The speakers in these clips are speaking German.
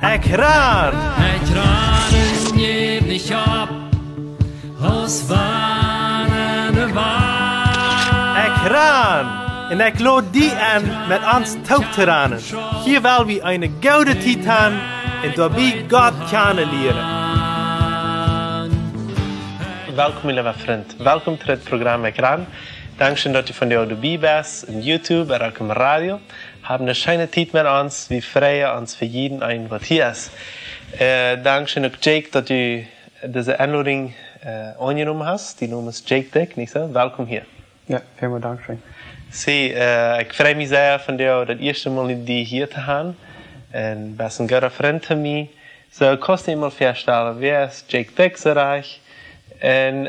Ekran! Ekranen jävlig op, hos wanende waar. Ekran! En ik lood die aan met ons touwteranen. Hier wil we een gouden titan en daarbij God kennen leren. Welkom, lieve vriend. Welkom to het programma Ekran. Dankzij dat je van de dabei bent, in YouTube en ook in radio. Haben eine schöne Zeit mit uns. Wir freuen uns für jeden ein, was hier ist. Dankeschön auch Jake, dass du diese Einladung angenommen hast. Die Name ist Jake Dick, nicht so? Willkommen hier. Ja, vielen Dank schön. Ich freue mich sehr von dir, das erste Mal die hier zu haben. Und du bist ein guter Freund von mir. So, kannst du dir mal vorstellen, wer ist Jake Dick so reich? Und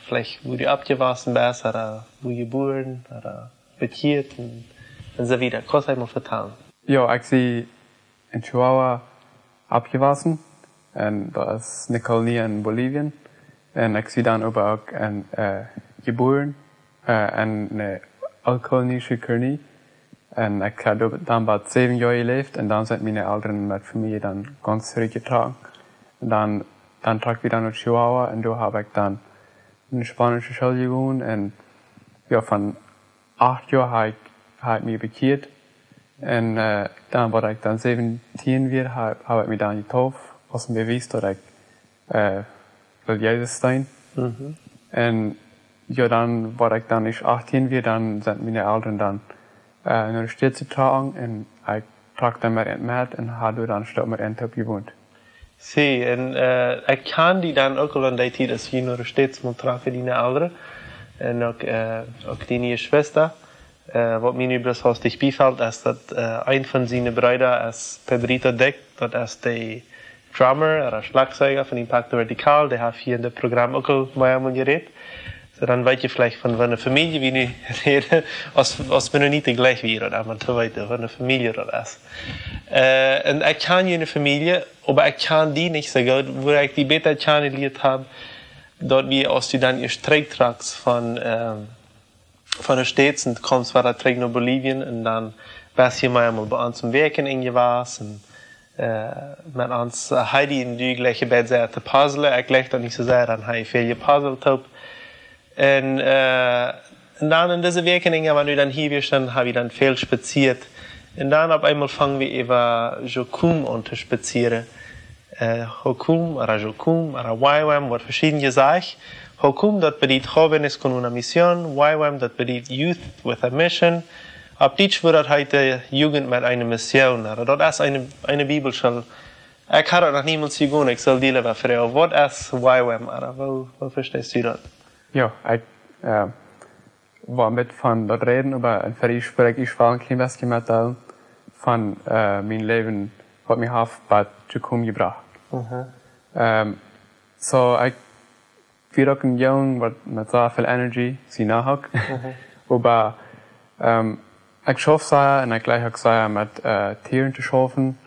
vielleicht, wo du abgewachsen bist, oder wo du geboren, oder bekehrt. Und so weiter. Kannst du mal vertellen? Ja, ich bin in Chihuahua abgewachsen. Und das ist eine Kolonie in Bolivien. Und ich bin dann aber auch geboren in eine altkolonische Kolonie. Und ich habe dann bald 7 Jahre gelebt. Und dann sind meine Eltern mit Familie dann ganz zurückgetragen. Und dann trag ich dann nach Chihuahua. Und da habe ich dann in eine spanische Schule gewohnt. Und ja, von 8 Jahren habe ich mich bekehrt. Und dann, war ich dann 17 wird, habe ich mich dann getauft, aus dem Beweis, dass ich will Jesus sein. Mhm. Und ja, dann, war ich dann nicht 18 wird, dann sind meine Eltern dann in der Stadt getragen. Und ich trag dann mit und habe dann statt mit Top gewohnt. Sie, und ich kann die dann auch an der Zeit, dass ich in der Stadt mal treffe, die Eltern. Und auch die Schwester. Wat mij nu besonders bevalt, is dat een van zijn broers is Pedrito Dick, dat is de drummer, de slagzeuger van Impacto Vertical, der heeft hier in het programma ook al mee geredet. So, dann weet je vielleicht von welcher Familie wir nu reden, als we nog niet gleich wären, aber te weten, von der Familie dat is. Und ich kann eine Familie, aber ich kann die nicht so gut, wo ich die beter kennengelernt habe, dort wir aus die dann ihr Streiktracks von der Stadt und kommst weiter zurück nach Bolivien und dann warst hier mal bei uns im Werken und mit uns Heidi in die gleiche Bett sehr zu puzzeln. Ich gleich dann nicht so sehr, dann habe ich viel gepuzzelt. Und dann in diese Werken, wenn du dann hier bist, dann habe ich dann viel spaziert. Und dann auf einmal fangen wir über Jokum an zu spazieren. Jokum oder Waiwam, wird verschieden gesagt. Hokum, dat bedeutet Jóvenes con una Mission, YWAM, dat bedeutet Youth with a Mission. Auf Deutsch wird das heute Jugend mit einer Mission. Das ist eine Bibelschule. Ich habe das noch niemals gesehen, ich soll die lieber fragen. Was ist YWAM? Wo verstehst du das? Ja, ich war mit von dort reden, aber ein Versprech, ich war ein klein bisschen mit von mein Leben, was mich bei Jukum gebracht. So, ich wir auch ein Jung mit sehr viel Energie, sie nachhakt. Aber ich schaffe es und ich gleich auch sehr mit Tieren zu schaffen.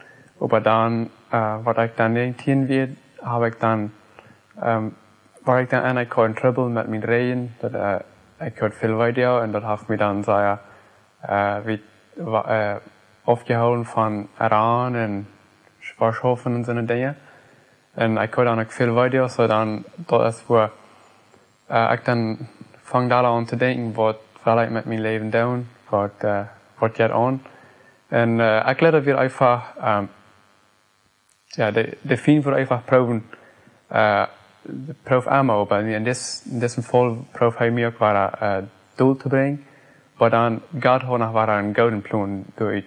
Aber dann, was ich dann nicht wird, war ich dann eigentlich in Trouble mit meinen Rehen. Ich hörte viel Video und das hat mich dann sehr aufgehauen von Iran und Schwarzhofen und so Dinge. Und ich hörte dann auch viel Videos, so dann, das ist, wo ich dann fange da an zu denken, was will ich mit meinem Leben tun, was geht an. Und ich glaube, wir einfach, der Film wird einfach proben, einmal, aber in diesem Fall probe ich mir auch Doel zu bringen, aber dann Gott hat noch einen golden Plan durch.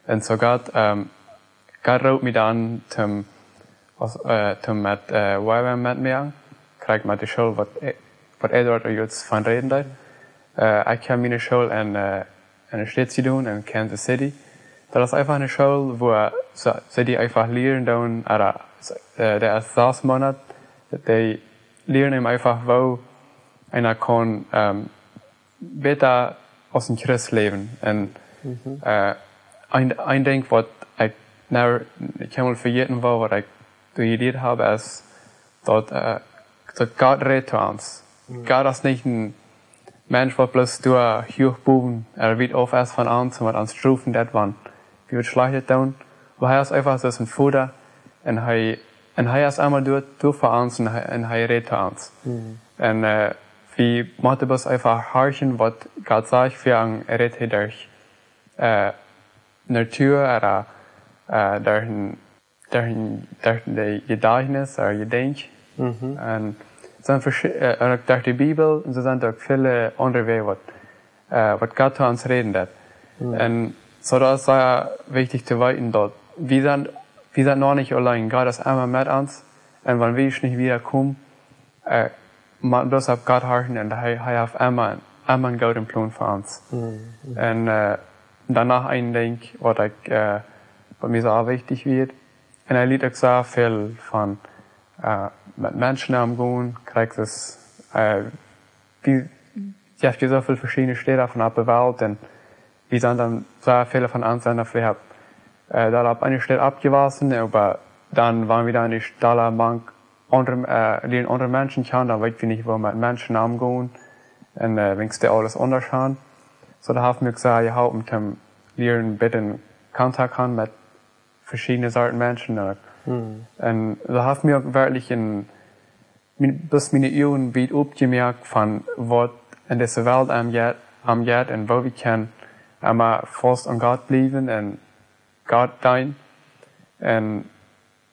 Und so Gott raubt mich dann zum mit YWAM mit mir, krijg met de school wat Edward er jetzt van reden deed. Ich habe meine Schule in der Stadt doen, in Kansas City. Das ist einfach eine Schule, wo sie einfach lernen, der ist 6 Monate, die lernen einfach, wo einer kann besser aus dem Christ leben. Und ein Ding, was ich mal vergessen war, was ich geleerd habe, ist, dass Gott redet zu uns. Gott ist nicht ein Mensch, der bloß durch hochbuben, wird auf erst von uns und uns strufen, das wann wir schlecht tun. Aber er ist einfach so ein Vater, En hij is allemaal door voor ons en hij redt ons. En we moeten dus even harken wat God zegt, voor een redt hij durch natuur, durch de gedächtnis, je denkt. En zijn ook durch de Bibel, en er zijn ook veel andere wegen wat God zu uns reden hat. En so das ist sehr wichtig zu weten, dass wir sind noch nicht allein. Gott ist immer mit uns. Und wenn wir nicht wiederkommen, man bloß auf Gott harren und er hat immer einen guten Plan für uns. Und danach ein Ding, was mir sehr wichtig wird. Und er liegt auch sehr viel von mit Menschen umgehen, kriegt es, ich habe so viele verschiedene Städte von der Welt und wir sind dann sehr viele von uns sind wir haben da ab eine Stadt abgewaschen, aber dann waren wir da nicht da manch andere Menschen kennen, dann weiß wir nicht, wo mit Menschen umgehen und wenn es alles anders haben. So da haben wir gesagt, ja, mit dem Lehren bitte Kontakt haben mit verschiedenen Sorten Menschen. Und da haben wir wirklich bis meine Augen weit aufgemerkt von was in dieser Welt am Jet und wo wir können immer fast an Gott bleiben und Gott dienen. Und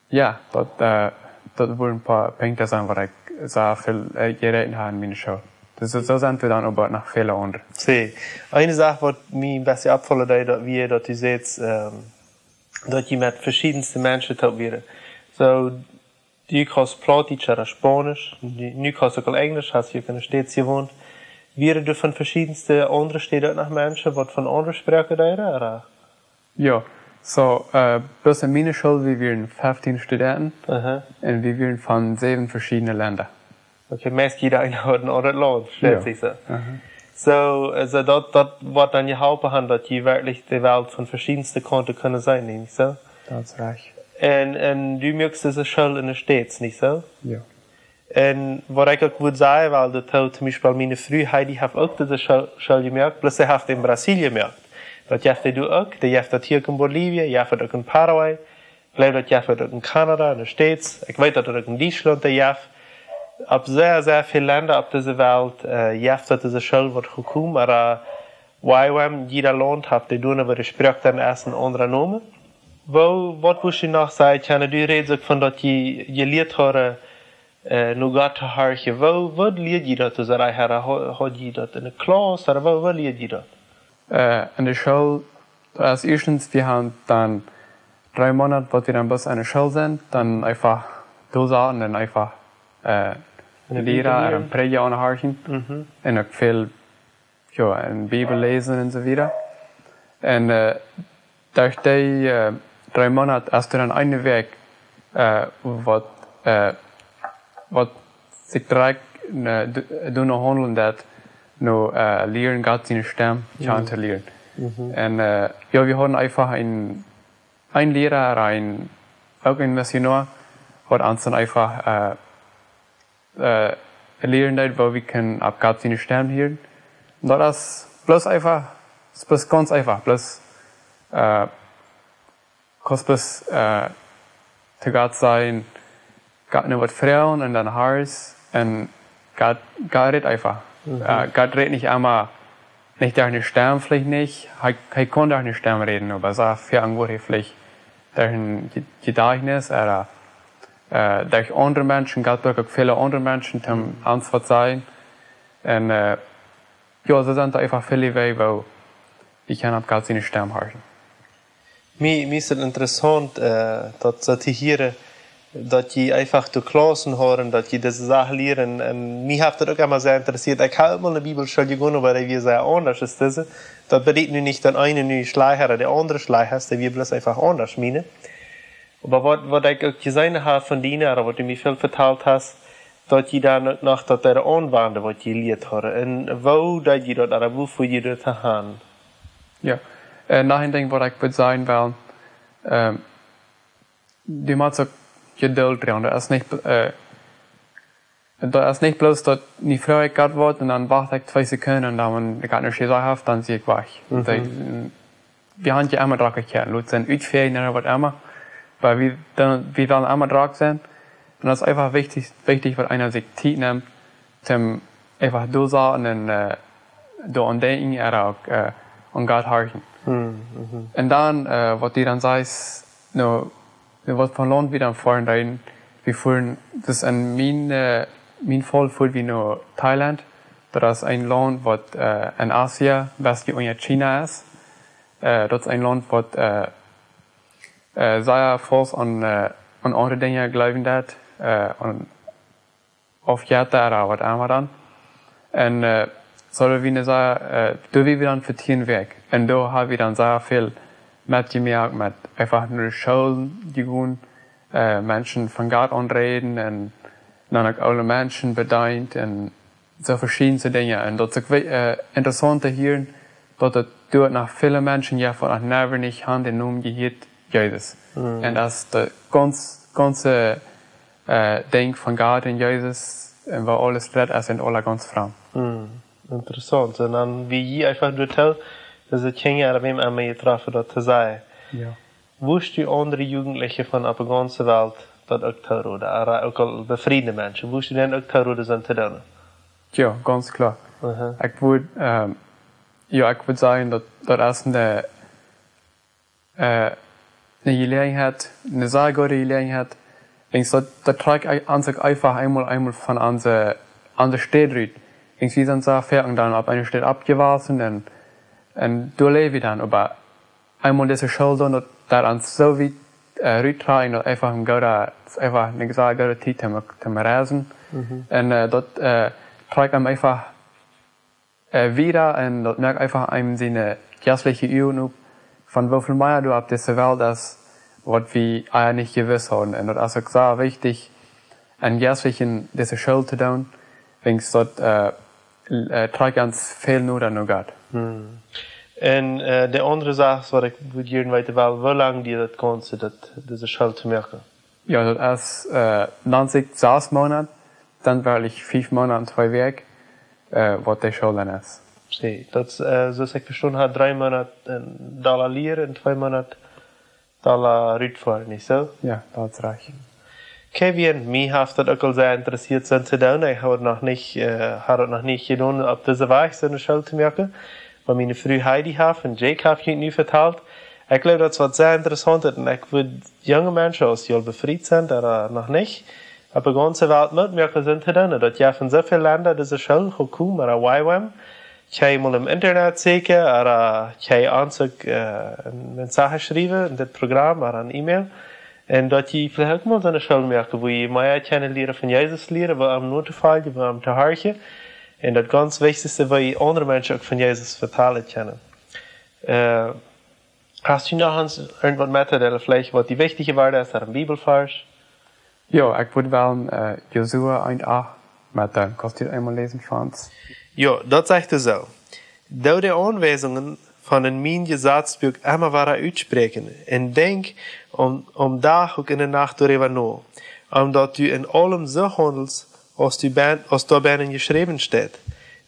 ja, das wohl ein paar Punkte sein, was ich sehr viel geredet habe in meiner Show. So sind wir dann aber nach vielen anderen. Sim. Eine Sache, die mir besser abfällt, ist, dass du siehst, dass je met verschiedenste Menschen te werden. So, du kannst Plattdeutsch oder Spanisch, nu kannst du auch Englisch, hast du in der Stadt gewohnt. Wären du von verschiedensten anderen Städten nach Menschen, die von anderen Sprachen reden, oder? Ja, so, bis in meiner Schule, wir waren 15 Studenten, und wir waren von 7 verschiedenen Ländern. Okay, meist jeder hat ein anderes Land, schätze ich so. So, also das wird dann geholfen haben, dass die wirklich die Welt von verschiedensten Kanten können sein, nicht so? Das ist recht. Und du möchtest diese Schule in der Stadt, nicht so? Ja. Und was ich auch würde sagen, weil das zum Beispiel meine Frühheit, die hat auch diese Schule gemerkt, bloß sie hat in Brasilien gemerkt. Das jeft du auch, die jeft das hier in Bolivien, jeft das auch in Paraguay, vielleicht das jeft das auch in Kanada, in den States, ich weiß, dass das auch in Deutschland jeft. Op sehr viele Länder op deze wereld heeft dat deze schuld wordt gekomen, maar waarom jeder Land heeft die doen, aber die spreekt dan erst een andere naam. Wat wil je nog zeggen? Kan je reden van dat je leert horen, nu gaat te hartje. Wat leert je dat? Had je dat in de klas, of wat leert je dat? In de school, als eerstens, wir haben dann 3 Monate, wo wir dann bis an der Schule sind, dann einfach durchsagen und einfach leren en predigen aanhouden. En ook veel een Bibel lezen en zo verder. En durch die 3 Monate, als du dann eine Weg, wat zich direct doen handeln dat, nu leren Gott seine Stimme kennen zu lernen. En ja, wir hatten einfach ein Lehrer, auch ein Missionar, hat uns dann einfach leren dat, wo wir können ab Gott seine Stimme hören. Und das ist bloß einfach, ist bloß ganz einfach, bloß kannst bloß zu Gott sein, Gott nur was Frauen und dann Haars und Gott redet einfach. Gott redet nicht einmal, nicht durch eine Stimme vielleicht nicht, er kann durch eine Stimme reden, aber es ist für ein Wort vielleicht durch ein Gedächtnis oder durch andere Menschen, Gott braucht auch viele andere Menschen, um uns verzeihen. Und ja, so sind einfach viele Wege, wo ich kann ab Gott seine Stimme hören. Mir ist es interessant, dass zu hören, dass die einfach die Klassen hören, dass die diese Sachen lernen. Und mich hat das auch immer sehr interessiert. Ich habe immer eine Bibelschule gegangen, aber die sehr anders ist. Das bedeutet nicht, dass eine neue Schleicher, der andere Schleicher ist, der wir bloß einfach anders meinen. Aber was ich auch gesehen habe von denen, oder was du mir viel verteilt hast, dass die dann noch das anwenden, was die gelehrt haben. Und wo dass die das, oder wofür die das haben. Ja, noch ein Ding, was ich würde sagen will, die muss auch Geduld drin. Das ist nicht bloß, dass die Frau Gott wird und dann warte ich 2 Sekunden und dann, wenn ich nicht gesagt dann sehe ich weg. Wir haben ja immer dran gekehrt. Leute sind Utferien oder was immer. weil wir dann einmal dran sind. Und das ist einfach wichtig, weil einer sich Zeit nimmt, zum einfach da sein und da an denken, auch an Gott horchen. Und dann, was die dann sagt, was von Land wieder vorhin reden, wir fühlen, das an mein Fall fühlt wie nur Thailand. Das ist ein Land, was in Asien, was wie China ist. Das ist ein Land, was sehr fast an andere Dinge glauben hat. Und auf Jahre oder was einmal dann. Und so wie wir sagen, da wir dann für den Weg. Und da haben wir dann sehr viel mitgemerkt, mit einfach nur Schulen, die gehen, Menschen von Gott anreden und dann auch alle Menschen bedient und so verschiedene Dinge. Und das ist interessant zu hören, dass das dort nach vielen Menschen ja von never nicht haben den Namen gehört, Jesus. Und das ist das ganze Ding von Gott und Jesus, wo alles redet, sind alle ganz fromm. Interessant. Und dann, wie ich einfach nur tell, dass ich keine wem einmal getroffen habe, zu sein. Ja. Wusst du andere Jugendliche von der ganzen Welt, dat ook te oder auch al befriedene Menschen, wusst du denn auch te sind zu tun? Ja, ganz klar. Ich würde sagen, dass das eine Gelegenheit, eine sehr gute Gelegenheit, das trägt an sich einfach einmal von unserer Städte. Wir sind sehr fertig dann auf eine Stadt abgewaschen und da lebe ich dann, aber einmal diese Schulden, das uns so weit rübertragen, dass einfach eine sehr gute Zeit zum Reisen. Und das trägt einem einfach wieder und das merkt einfach einem seine geistliche Übung, von wie viel mehr du auf dieser Welt ist, was wir eigentlich nicht gewiss haben. Und das ist auch sehr wichtig, einen geistlichen diese Schuld zu tun, wenn es das trägt uns viel nur an Gott. Und die andere Sache, was ich würde gerne weiter will, wie lange dir das Ganze, diese Schuld zu merken? Ja, das ist 96 Monate, dann war ich 5 Monate und 2 Wochen, was die Schuld dann ist. See, dat zoals ik verstanden had, 3 maanden dollar leren en 2 maanden dollar uitvoeren, niet zo? Ja, dat is recht. Kevin, mij heeft dat ook al sehr interessiert zijn te doen. Ik had het nog niet gedaan op deze weg, zo'n schuld te merken. Maar mijn vrouw Heidi heeft en Jake heeft je nu verteld. Ik geloof dat wat sehr interessant is. En ik wil jonge mensen, als die al bevrijd zijn, dat nog niet, op de ganze Welt mitmerken zijn te doen. Dat je van zoveel landen deze schuld gekomen, maar wij jij mal im Internet zeker, jij aanzoek een mensage schrijven in dit programma, een e-mail. En dat je vielleicht ook mal so eine Schule merken, wo je mehr kennenlernen von Jesus leren, wo am nur te folgen, wo am te harken. En dat ganz wichtigste, wo je andere Menschen auch von Jesus vertellen können. Hast du noch irgendwas mitteilen, vielleicht, was die wichtige Wörter ist, ein Bibelvers? Ja, ich würde wollen, Josua 1,8 mitteilen. Kannst du das einmal lesen, Franz? Ja, dat zegt er zo. Door de aanwijzingen van een mijn gezatsbuch immer ware uitspreken. En denk om dag ook in de nacht doorheen na. Omdat u in allem zo handelt, als daarbij geschreven staat.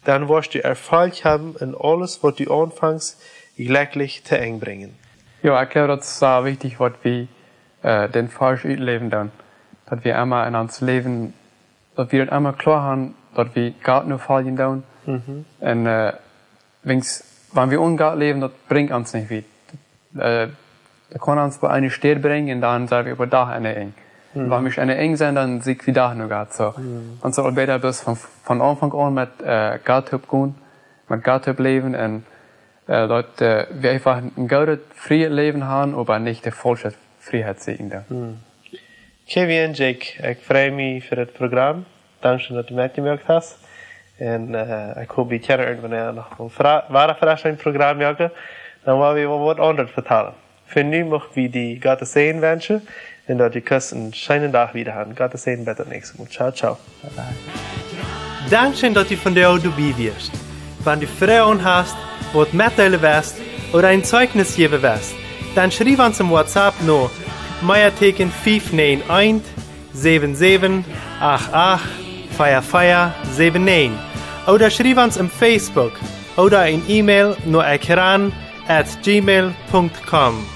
Dan wirst du Erfolg haben in alles, was du anfängst, glücklich te einbringen. Ja, ich glaube, das ist sehr wichtig, was wir den falsch uitleven dann. Dass wir immer in uns Leben, dass wir das immer klar haben, dass wir Gott nur folgen tun. Und wenn wir ohne Gott leben, das bringt uns nicht weit. Da kann uns bei einer Stadt bringen und dann sagen wir über Dach eine eng. Wenn wir eine eng sind, dann sieht wir Dach nur Gott so. Und so besser bis von Anfang an mit Gott gehen, mit Gott leben und dort wir einfach ein gutes, freies Leben haben, aber nicht die falsche Freiheit sehen. Kevin, Jake, ich freue mich für das Programm. Danke, dass du mitgemacht hast. En ik hoop dat je irgendwann noch een ware Veranstaltung Programm jagen. Dan wollen wir wat anders vertellen. Für nu mogen wir die Gottes Segen wünschen. Und dat je einen schönen Tag wieder haben. Gottes Segen bis zum nächsten Mal. Ciao, ciao. Bye bye. Dankeschön, dass du von der Audio dabei wirst. Wenn du Fragen hast, was mitteilen willst oder ein Zeugnis geben willst, dann schreib uns im WhatsApp noch Meierteken 591 77 88 5579 oder schreib uns im Facebook oder ein E-Mail nur ekran@gmail.com.